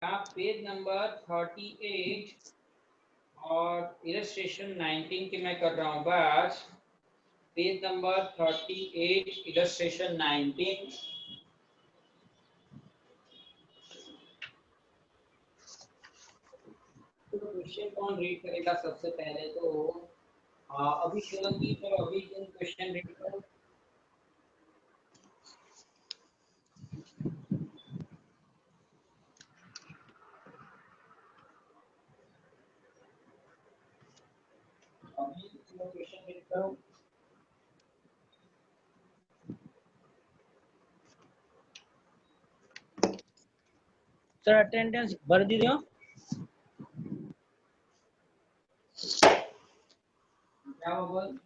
आप page number 38 और illustration 19 की मैं कर रहा हूँ बस। Page number 38 illustration 19। तो क्वेश्चन कौन रीड करेगा सबसे पहले? तो अभी सोलंकी, चलो अभी तुम क्वेश्चन रीड करो। अभी तुम क्वेश्चन रीड करो। सर अटेंडेंस भर दी दियो। क्या हुआ बोल?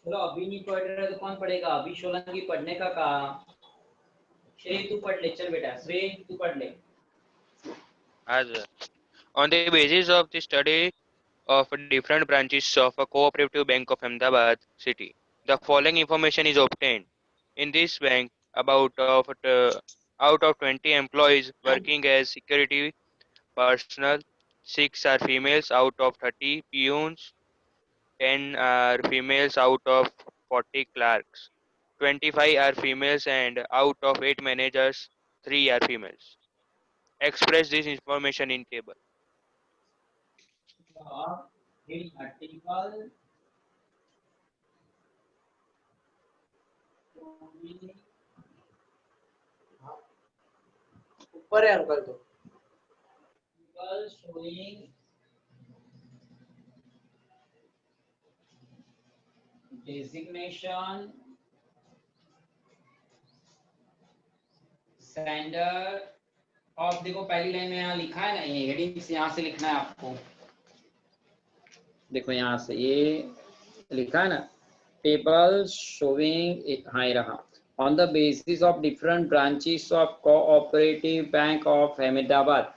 चलो अभी नहीं पढ़ रहे तो कौन पढ़ेगा? अभी सोलंकी पढ़ने का कहा। श्रेय तू पढ़ ले, चल बेटा श्रेय तू पढ़ ले। On the basis of the study of different branches of a cooperative bank of Ahmedabad city, the following information is obtained. In this bank, out of 20 employees working as security personnel, 6 are females out of 30 peons, 10 are females out of 40 clerks, 25 are females, and out of 8 managers, 3 are females. Express this information in table. Article ऊपर है uncle तो showing designation sender of. देखो पहली line में यहाँ लिखा है ना, ये हेडिंग से यहाँ से लिखना है आपको। देखो यहाँ से ये लिखा है ना, टेबल शोइंग, हाँ ये रहा। On the basis of different branches of cooperative bank of Ahmedabad.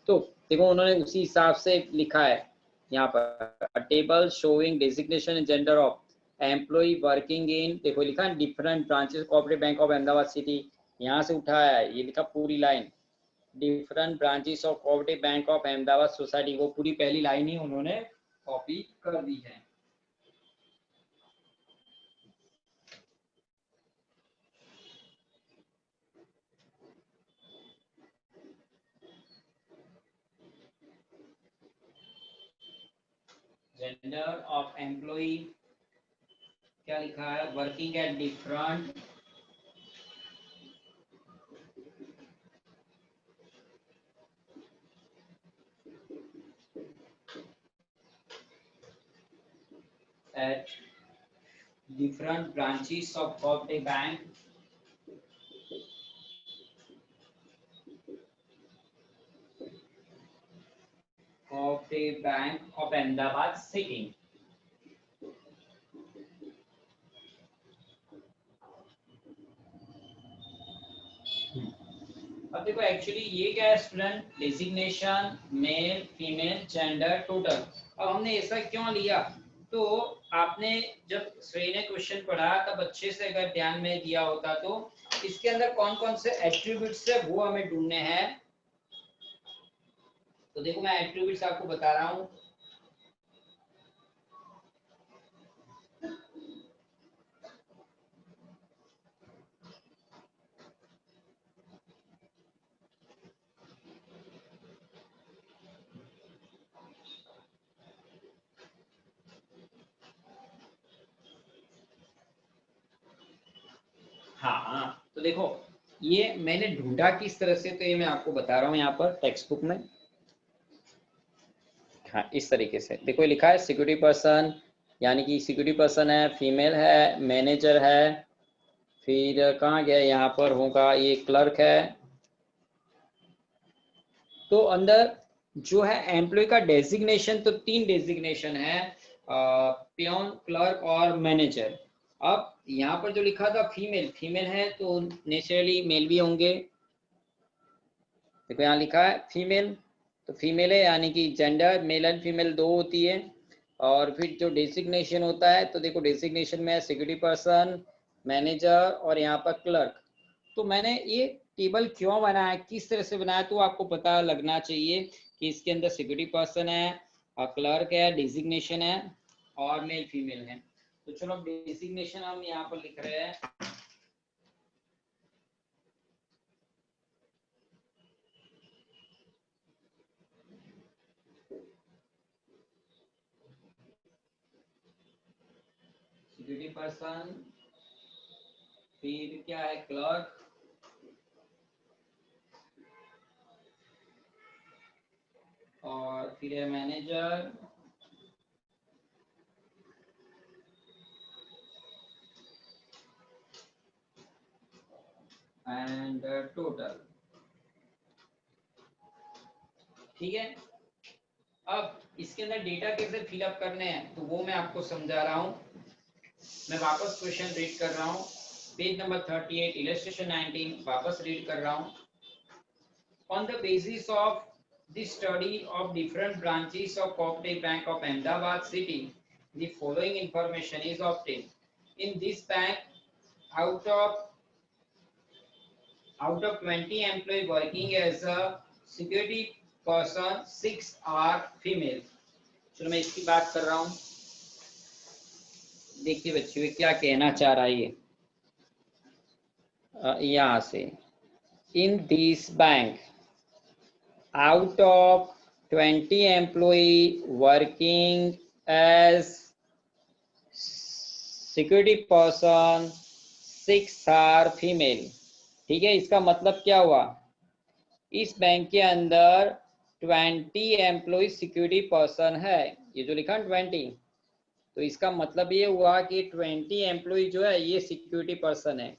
तो देखो उन्होंने उसी हिसाब से लिखा है यहाँ पर, table showing designation and gender of employ working in, देखो लिखा है different branches cooperative bank of Ahmedabad city, यहाँ से उठाया है, ये लिखा पूरी line different branches of cooperative bank of Ahmedabad society, वो पूरी पहली लाइन ही उन्होंने कॉपी कर दी है। जेंडर ऑफ एम्प्लॉय क्या लिखा है? Working at different at different branches of cooperative bank of Ahmedabad city। अब देखो एक्चुअली ये क्या है student, designation male female gender total. अब हमने ऐसा क्यों लिया? तो आपने जब श्रेय ने क्वेश्चन पढ़ा तब अच्छे से अगर ध्यान में दिया होता तो इसके अंदर कौन कौन से एट्रीब्यूट्स है वो हमें ढूंढने हैं। तो देखो मैं एट्रीब्यूट्स आपको बता रहा हूँ। हाँ तो देखो ये मैंने ढूंढा किस तरह से, तो ये मैं आपको बता रहा हूँ यहाँ पर टेक्स्ट बुक में। हाँ इस तरीके से देखो लिखा है सिक्योरिटी पर्सन, यानी कि सिक्योरिटी पर्सन है, फीमेल है, मैनेजर है, फिर कहाँ गया, यहाँ पर होगा ये क्लर्क है। तो अंदर जो है एम्प्लॉय का डेजिग्नेशन, तो 3 डेजिग्नेशन है, पियोन, क्लर्क और मैनेजर। अब यहाँ पर जो लिखा था फीमेल, फीमेल है तो नेचुरली मेल भी होंगे। देखो यहाँ लिखा है फीमेल, तो फीमेल है यानी कि जेंडर मेल एंड फीमेल 2 होती है। और फिर जो डेजिग्नेशन होता है, तो देखो डेजिग्नेशन में सिक्योरिटी पर्सन, मैनेजर और यहाँ पर क्लर्क। तो मैंने ये टेबल क्यों बनाया, किस तरह से बनाया, तो आपको पता लगना चाहिए कि इसके अंदर सिक्योरिटी पर्सन है, क्लर्क है, डेजिग्नेशन है और मेल फीमेल है। तो चलो डेजिग्नेशन हम यहाँ पर लिख रहे हैं। सिक्योरिटी पर्सन, फिर क्या है क्लर्क, और फिर है मैनेजर, एंड टोटल। ठीक है, अब इसके अंदर डेटा कैसे फिलअप करने हैं तो वो मैं आपको समझा रहा हूँ। मैं वापस क्वेश्चन रीड कर रहा हूँ, पेज नंबर 38, इलस्ट्रेशन 19, वापस रीड कर रहा हूँ। On the basis of the study of different branches of Cooperative Bank of Ahmedabad City, the following information is obtained. In this bank, out of 20 employees working as a security person, 6 are female. चलो मैं इसकी बात कर रहा हूँ। देखिए बच्चों ये क्या कहना चाह रहा है ये, यहाँ से, in this bank, out of 20 employee working as security person, 6 are female। ठीक है, इसका मतलब क्या हुआ, इस बैंक के अंदर 20 एम्प्लॉय सिक्योरिटी पर्सन है, ये जो लिखा 20, तो इसका मतलब ये हुआ कि 20 एम्प्लॉय जो है ये सिक्योरिटी पर्सन है।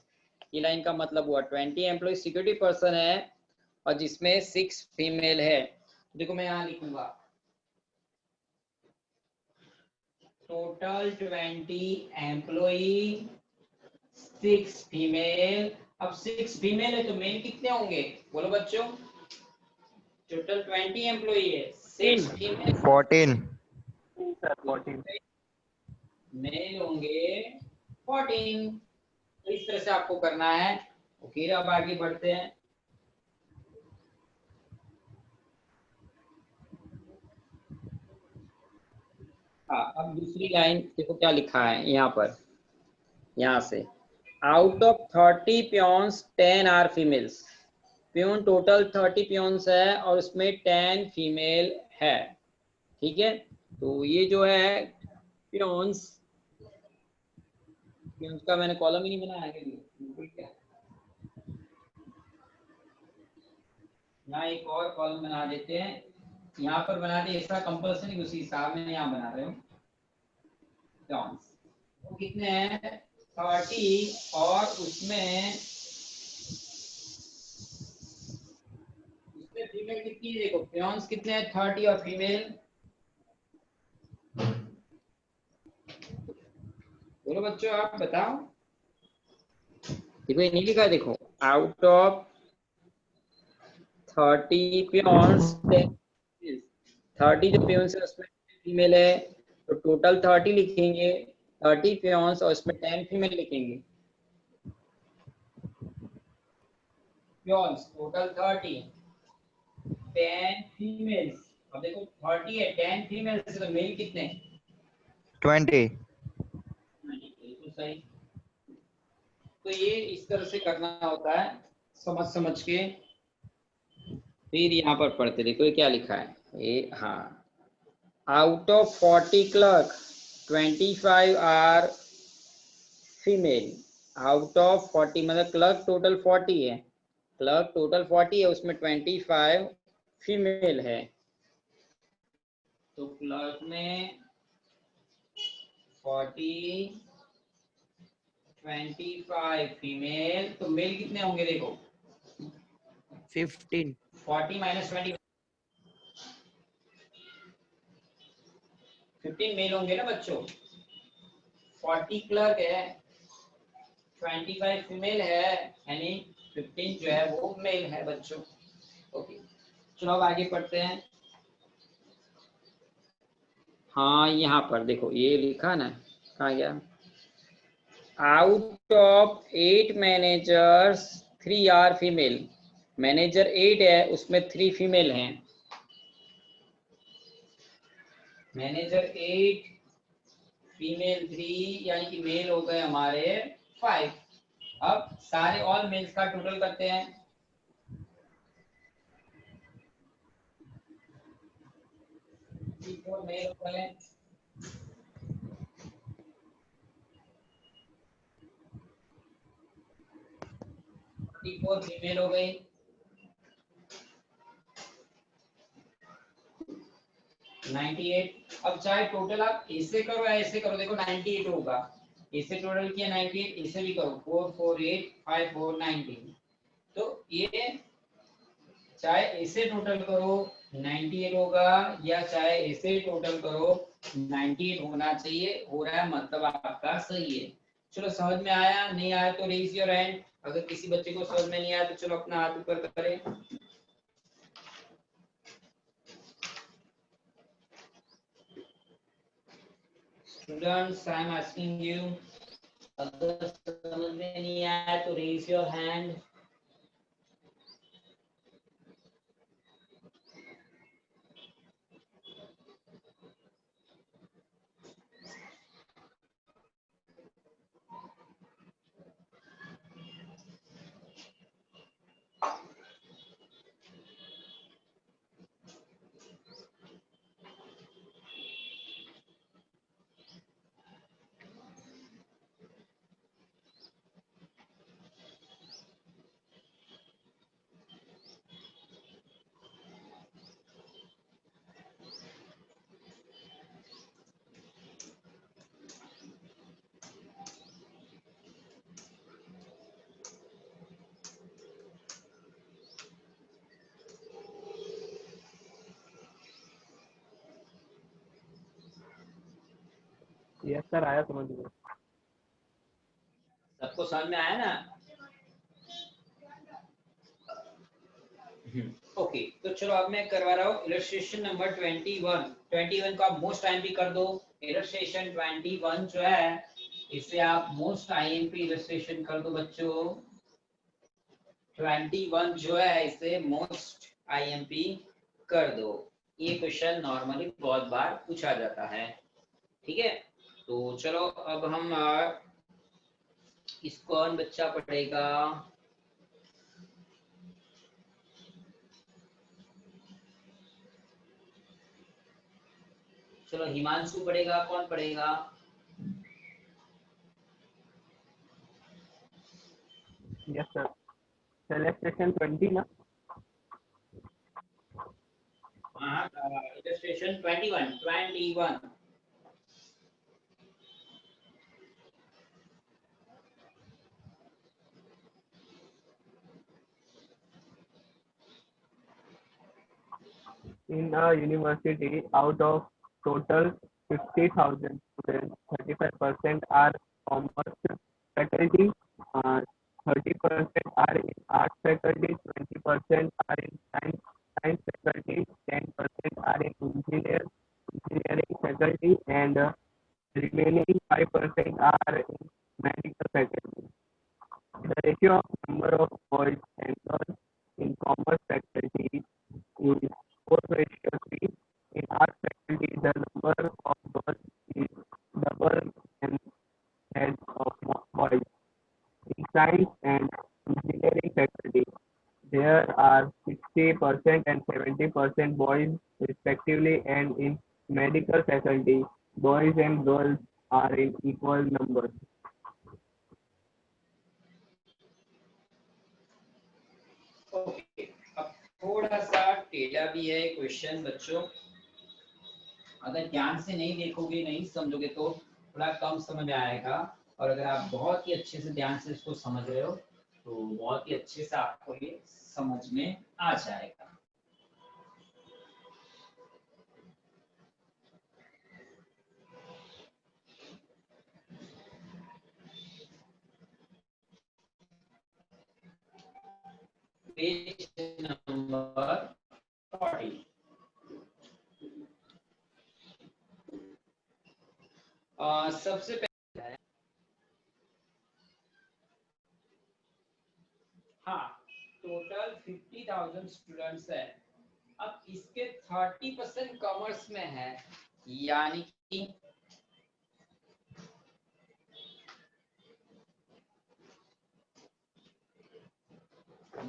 ये लाइन का मतलब हुआ 20 एम्प्लॉय सिक्योरिटी पर्सन है और जिसमें 6 फीमेल है। देखो मैं यहाँ लिखूंगा टोटल 20 एम्प्लॉय, 6 फीमेल। अब 6 फीमेल है तो मेल कितने होंगे, बोलो बच्चों। टोटल 20 एम्प्लॉय है, 6 फीमेल, 14। मेल होंगे 14। तो इस तरह से आपको करना है। फिर अब आगे बढ़ते हैं। हाँ, अब दूसरी लाइन देखो क्या लिखा है यहाँ पर, यहाँ से out of 30 peons 10 are females. Peon total 30 peons है और उसमें 10 फीमेल है। ठीक है, तो ये जो है पियोन्स, पियोन्स का मैंने कॉलम ही नहीं बनाया है, बिल्कुल क्या, यहाँ एक और कॉलम बना देते हैं, यहाँ पर बना दे, ऐसा कंपल्सरी उसी हिसाब में यहाँ बना रहे हो। पियोन्स तो कितने हैं 30 और उसमें फीमेल कितनी है, देखो पियोन्स कितने हैं 30 और फीमेल, बोलो बच्चों आप बताओ। देखो ये नहीं लिखा है, देखो आउट ऑफ 30 पियोन्स 30 जो पियोन्स है उसमें फीमेल है, तो टोटल 30 लिखेंगे, 30 पियोन्स और उसमें 10 फीमेल लिखेंगे। Peons total 30, 10 females. अब देखो 30 है, 10 फीमेल्स, तो मेल कितने, 20। बिल्कुल सही। तो ये इस तरह से करना होता है, समझ समझ के। फिर यहाँ पर पढ़ते देखो ये क्या लिखा है, ये हाँ, out of 40 clerk 25 are female. Out of 40 मतलब क्लर्क टोटल 40 है, क्लर्क टोटल 40 है, उसमें 25 फीमेल है। तो क्लर्क में 40 25 फीमेल, तो मेल कितने होंगे देखो 15 40 माइनस 20 15 मेल होंगे ना बच्चों। 40 क्लर्क है, 25 फीमेल है, यानी 15 जो है वो मेल है बच्चों। ओके, चलो अब आगे पढ़ते हैं। हाँ यहाँ पर देखो ये लिखा ना, कहाँ गया, out of 8 managers 3 are female. Manager 8 है, उसमें 3 फीमेल हैं। मैनेजर 8 फीमेल 3, यानी कि मेल हो गए हमारे 5। अब सारे ऑल मेल्स का टोटल करते हैं। मेल हो गए, 44 फीमेल हो गई, 98। अब चाहे टोटल आप ऐसे करो या ऐसे करो, देखो 98 होगा। ऐसे टोटल किया 98, ऐसे भी करो 4 4 8 5 4 19। तो ये चाहे ऐसे टोटल करो 98 होगा, या चाहे ऐसे टोटल करो 98 होना चाहिए। हो रहा है मतलब आपका सही है। चलो समझ में आया, नहीं आया तो रेज योर हैंड। अगर किसी बच्चे को समझ में नहीं आया तो चलो अपना हाथ ऊपर करें। Students I am asking you, अगर समझ में नहीं आया तो raise your hand. Yes sir, आया समझ में। सबको समझ में आया ना? ओके, तो चलो अब मैं करवा रहा हूँ इलस्ट्रेशन नंबर 21 को आप मोस्ट आईएमपी कर दो। इलस्ट्रेशन 21 जो है इसे आप मोस्ट आईएमपी इलस्ट्रेशन कर दो बच्चों। 21 जो है इसे मोस्ट आईएमपी कर दो। ये क्वेश्चन नॉर्मली बहुत बार पूछा जाता है, ठीक है। तो चलो अब हम इसको कौन बच्चा पढ़ेगा? चलो हिमांशु पढ़ेगा, कौन पढ़ेगा? यस सर, सेलेक्शन 20 ना। हाँ, illustration 21। In a university, out of total 50,000 students, 35% are commerce faculty, 30% are in art faculty, 20% are in science faculty, 10% are in engineering faculty, and remaining 5% are in medical faculty. The ratio of number of boys and girls in commerce faculty is 4:3. In art faculty, the number of girls is double and as of boys. In science and engineering faculty, there are 60% and 70% boys respectively, and in medical faculty, boys and girls are in equal numbers. Okay, अब थोड़ा सा टेढ़ा भी है question बच्चों। अगर ध्यान से नहीं देखोगे, नहीं समझोगे तो थोड़ा कम समझ में आएगा। और अगर आप बहुत ही अच्छे से ध्यान से इसको समझ रहे हो तो बहुत ही अच्छे से आपको ये समझ में आ जाएगा। Page number 40। सबसे पहले हाँ, टोटल 50,000 स्टूडेंट्स है। अब इसके 30% कॉमर्स में है, यानी कि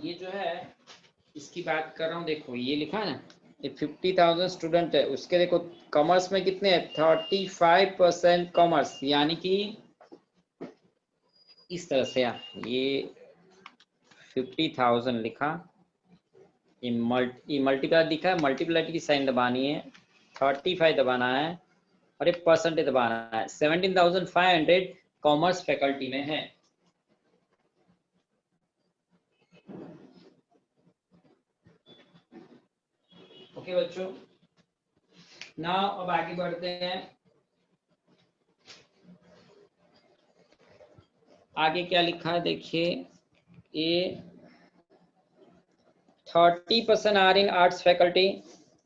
ये जो है इसकी बात कर रहा हूँ, देखो ये लिखा है ना, ये 50,000 स्टूडेंट है, उसके देखो कॉमर्स में कितने हैं, 35% कॉमर्स, यानी कि इस तरह से ये 50,000 लिखा, ये मल्टीप्लाई दिखा है, मल्टीप्लाई की साइन दबानी है, 35 दबाना है और ये परसेंटेज दबाना है। 17,500 कॉमर्स फैकल्टी में है। ओके बच्चों, नाउ अब आगे बढ़ते हैं। आगे क्या लिखा है देखिए, ये 30% आर इन आर्ट्स फैकल्टी,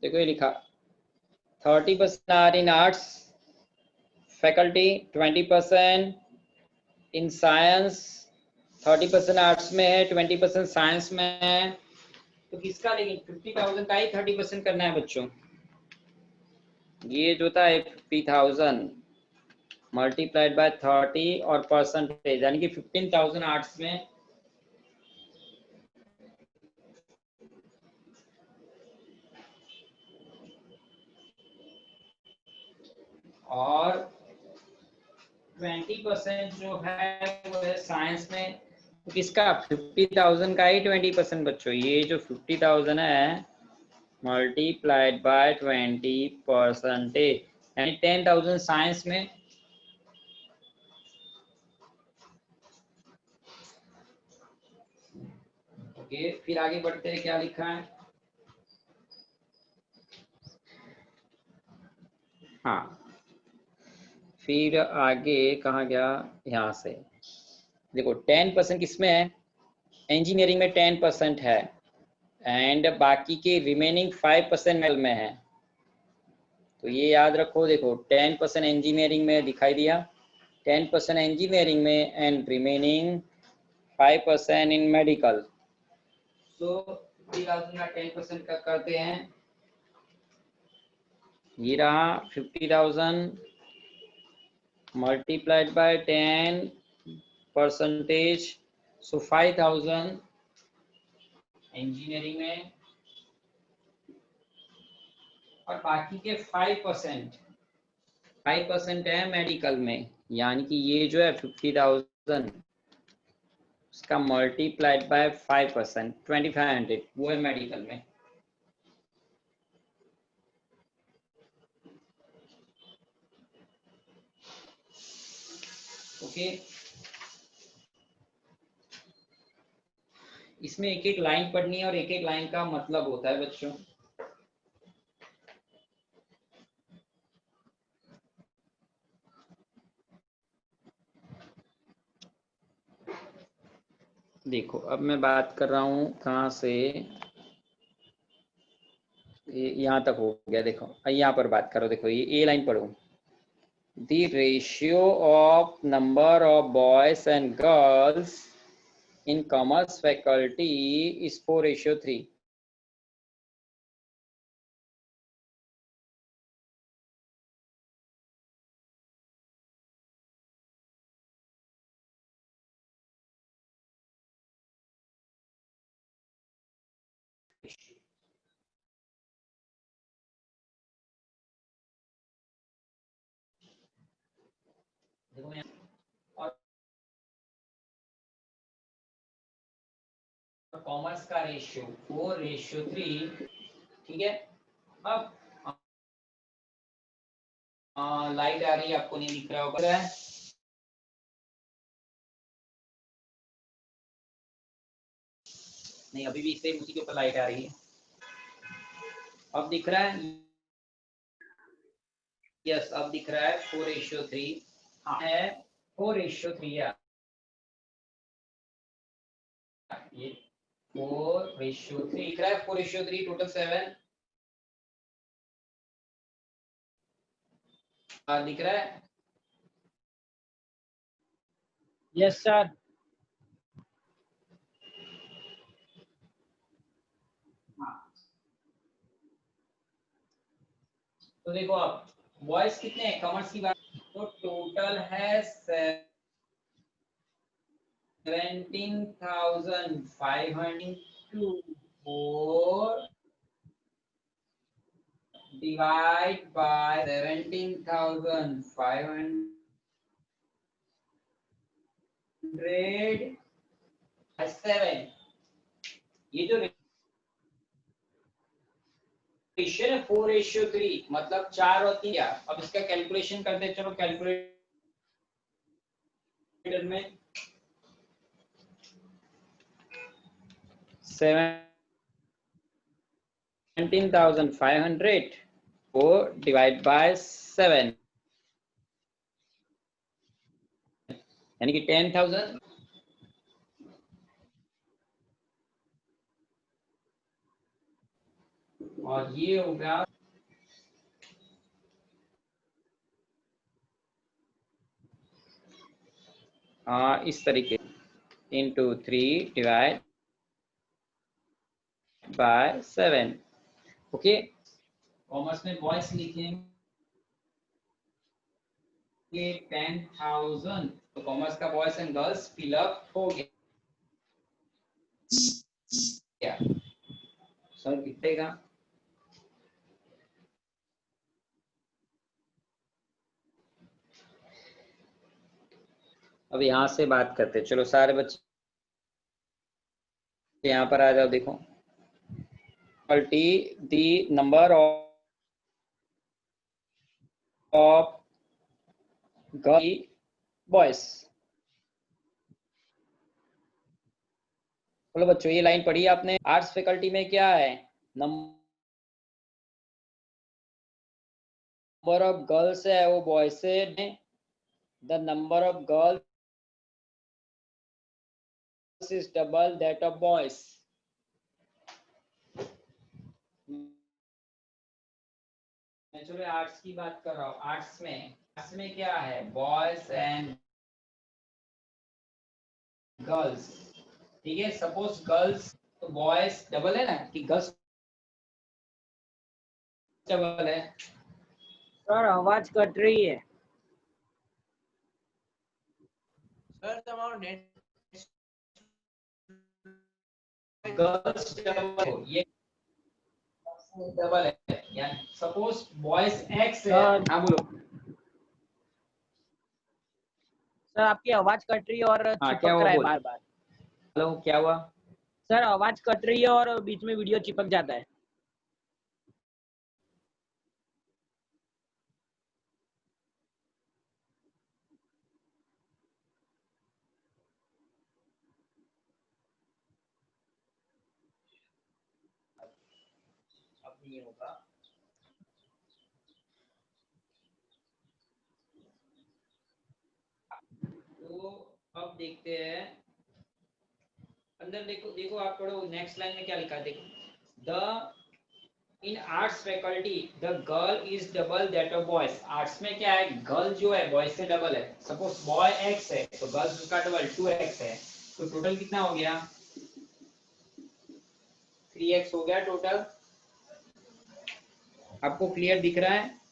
देखो ये लिखा 30% are in arts faculty, 20% in science, 30% arts में है, 20% साइंस में है। तो किसका, लेकिन 50,000 का ही 30% करना है बच्चों। ये जो था 50,000 मल्टीप्लाइड बाय 30 और परसेंटेज, यानी कि 15,000 आर्ट्स में और 20% जो है वो है साइंस में। तो किसका, 50,000 का ही 20% बच्चों। ये जो 50,000 है मल्टीप्लाइड बाय 20%, यानी 10,000 साइंस में। ओके, फिर आगे बढ़ते हैं, क्या लिखा है, हाँ फिर आगे कहाँ गया, यहाँ से देखो 10% किसमें है, इंजीनियरिंग में 10% है, एंड बाकी के रिमेनिंग 5% मेटल में है। तो ये याद रखो, देखो 10% इंजीनियरिंग में दिखाई दिया, 10% इंजीनियरिंग में एंड रिमेनिंग 5% इन मेडिकल। सो 50,000 का 10% का करते हैं, ये रहा 50,000 मल्टीप्लाइड बाय 10%, सो 5,000 इंजीनियरिंग में और बाकी के 5% है मेडिकल में, यानी कि ये जो है 50,000 उसका मल्टीप्लाइड बाय 5%, 2,500 वो है मेडिकल में। ओके, इसमें एक एक लाइन पढ़नी है और एक एक लाइन का मतलब होता है बच्चों। देखो अब मैं बात कर रहा हूँ कहाँ से, यहाँ तक हो गया। देखो यहाँ पर बात करो, देखो ये ए लाइन पढ़ो, the ratio of number of boys and girls in commerce faculty is 4:3। और कॉमर्स का रेशियो 4:3, ठीक है। अब लाइट आ रही है, आपको नहीं दिख रहा होगा। नहीं, अभी भी सेम उसी के ऊपर लाइट आ रही है। अब दिख रहा है? यस, अब दिख रहा है 4:3। हाँ है 4:3 है ये 4:3 दिख रहा है। 4:3 टोटल 7 दिख रहा है। Yes sir. तो देखो आप बॉयज कितने हैं, कॉमर्स की बात तो टोटल है 17,500 to 4 divide by 17,500 by 7। ये जो रेशियो है 4:3 मतलब 4 और 3। अब इसका कैलकुलेशन करते हैं, चलो कैलकुलेटर में 17,500 4 divide by 7 यानी कि 10,000 और ये होगा इस तरीके into 3 divide by 7। Okay, commerce में बॉयज लिखेंगे 10,000। तो कॉमर्स का बॉयज एंड गर्ल्स फिलअप हो गया। सर कितने का? अब यहाँ से बात करते हैं। चलो सारे बच्चे यहाँ पर आ जाओ। देखो multi the number of boys. बोलो बच्चों, ये लाइन पढ़ी आपने? आर्ट्स फैकल्टी में क्या है? नंबर ऑफ गर्ल्स है वो बॉयज से, the number of girls is double that of boys। मैं चलो आर्ट्स की बात कर रहा हूँ। आर्ट्स में क्या है? Boys and girls. ठीक है, सपोज गर्ल्स तो बॉयज डबल है ना, कि गर्ल्स डबल है? सर आवाज कट रही है। सर तुम्हारा नेट गर्ल्स डबल ये डबल है, यानी सपोज बॉयज एक्स है। हाँ बोलो। सर आपकी आवाज कट रही है और क्या चिपक हुआ रहा है बोल? बार बार। हेलो, क्या हुआ? सर आवाज कट रही है और बीच में वीडियो चिपक जाता है। अब नहीं होगा। तो अब देखते हैं अंदर। देखो देखो आप पढ़ो नेक्स्ट लाइन में क्या लिखा है। देखो the in arts faculty the girl is double that of boys. Arts में क्या है? गर्ल जो है बॉयज से डबल है। सपोज बॉय एक्स है तो गर्ल्स का डबल 2x है। तो टोटल कितना हो गया? 3x हो गया टोटल। आपको क्लियर दिख रहा है?